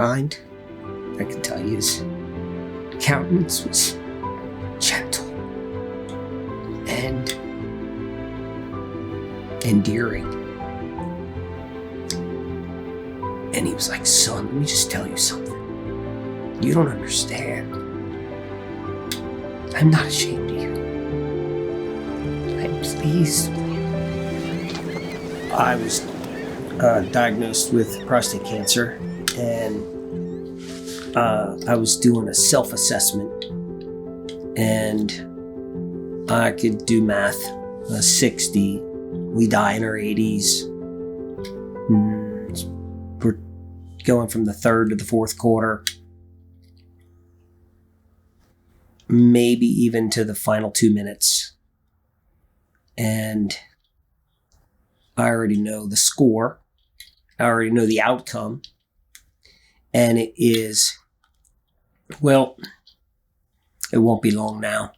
kind, I can tell you his countenance was gentle and endearing. And he was like, son, let me just tell you something. You don't understand. I'm not ashamed of you. I'm pleased with you. I was diagnosed with prostate cancer, and I was doing a self-assessment, and I could do math. 60, we die in our 80s. We're going from the third to the fourth quarter, maybe even to the final 2 minutes. And I already know the score. I already know the outcome. And it is, well, it won't be long now.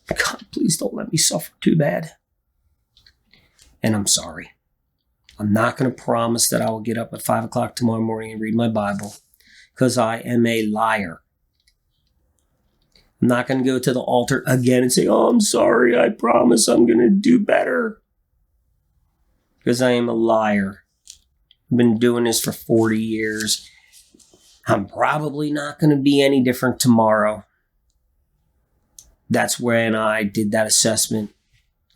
God, please don't let me suffer too bad. And I'm sorry. I'm not going to promise that I will get up at 5 o'clock tomorrow morning and read my Bible, because I am a liar. I'm not going to go to the altar again and say, oh, I'm sorry, I promise I'm going to do better. Because I am a liar. I've been doing this for 40 years. I'm probably not going to be any different tomorrow. That's when I did that assessment.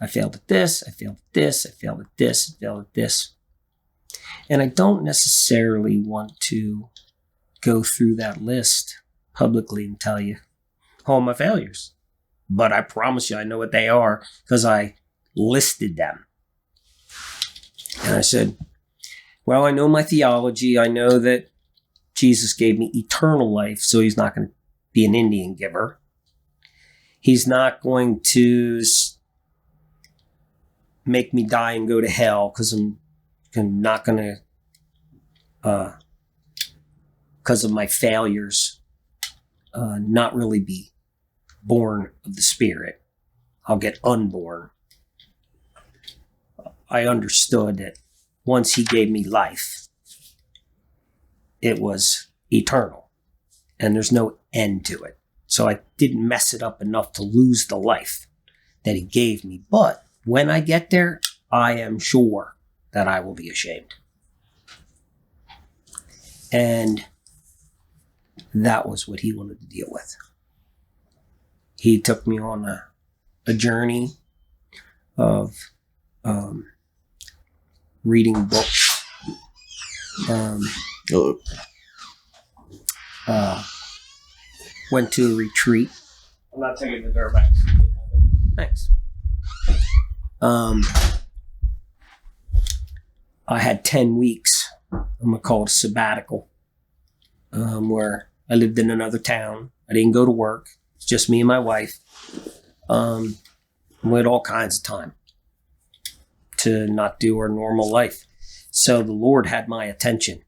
I failed at this, I failed at this, I failed at this, I failed at this. And I don't necessarily want to go through that list publicly and tell you all my failures. But I promise you I know what they are, because I listed them. And I said, well, I know my theology. I know that Jesus gave me eternal life, so he's not going to be an Indian giver. He's not going to make me die and go to hell, because I'm not going to, because of my failures, not really be born of the Spirit. I'll get unborn. I understood that once he gave me life, it was eternal, and there's no end to it. So I didn't mess it up enough to lose the life that he gave me. But when I get there, I am sure that I will be ashamed. And that was what he wanted to deal with. He took me on a journey of reading books. Went to a retreat. I'm not taking the door back. Thanks. I had 10 weeks. I'm going to call it a sabbatical, where I lived in another town. I didn't go to work. It's just me and my wife. We had all kinds of time to not do our normal life. So the Lord had my attention.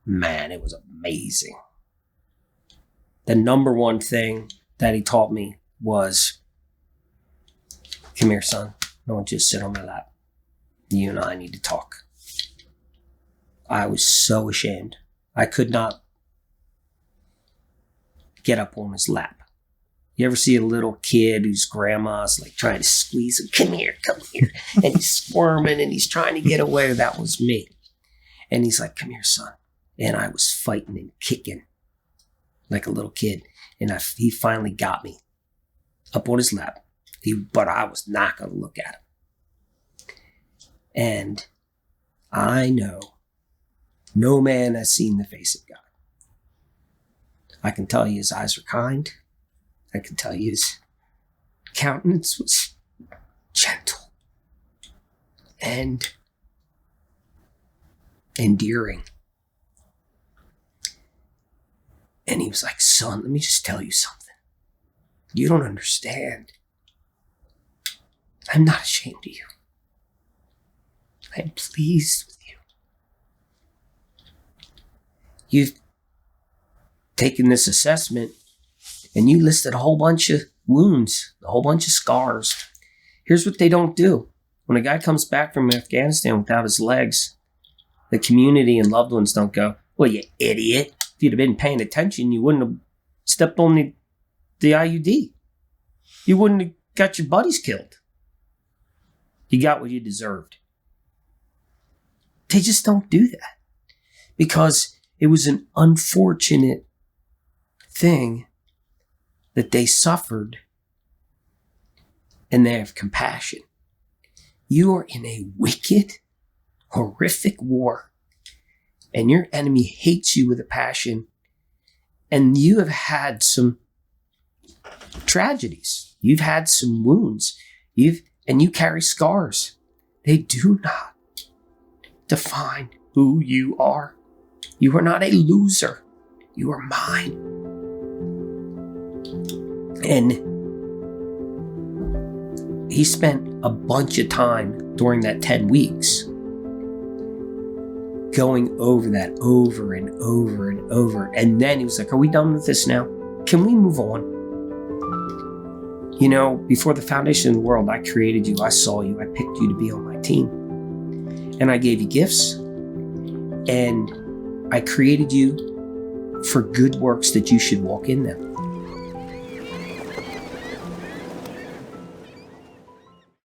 Man, it was amazing. The number one thing that he taught me was, come here, son. Don't just sit on my lap. You and I need to talk. I was so ashamed. I could not get up on his lap. You ever see a little kid whose grandma's like trying to squeeze him? Come here. And he's squirming and he's trying to get away. That was me. And he's like, come here, son. And I was fighting and kicking like a little kid. And he finally got me up on his lap. But I was not going to look at him. And I know no man has seen the face of God. I can tell you his eyes were kind. I can tell you his countenance was gentle and endearing. And he was like, son, let me just tell you something. You don't understand. I'm not ashamed of you. I'm pleased with you. You've taken this assessment and you listed a whole bunch of wounds, a whole bunch of scars. Here's what they don't do. When a guy comes back from Afghanistan without his legs, the community and loved ones don't go, Well, you idiot. If you'd have been paying attention, you wouldn't have stepped on the IUD. You wouldn't have got your buddies killed. You got what you deserved. They just don't do that because it was an unfortunate thing that they suffered, and they have compassion. You are in a wicked, horrific war, and your enemy hates you with a passion, and you have had some tragedies. You've had some wounds. And you carry scars. They do not define who you are. You are not a loser. You are mine. And he spent a bunch of time during that 10 weeks going over that over and over and over. And then he was like, are we done with this now? Can we move on? You know, before the foundation of the world, I created you. I saw you. I picked you to be on my team. And I gave you gifts. And I created you for good works that you should walk in them.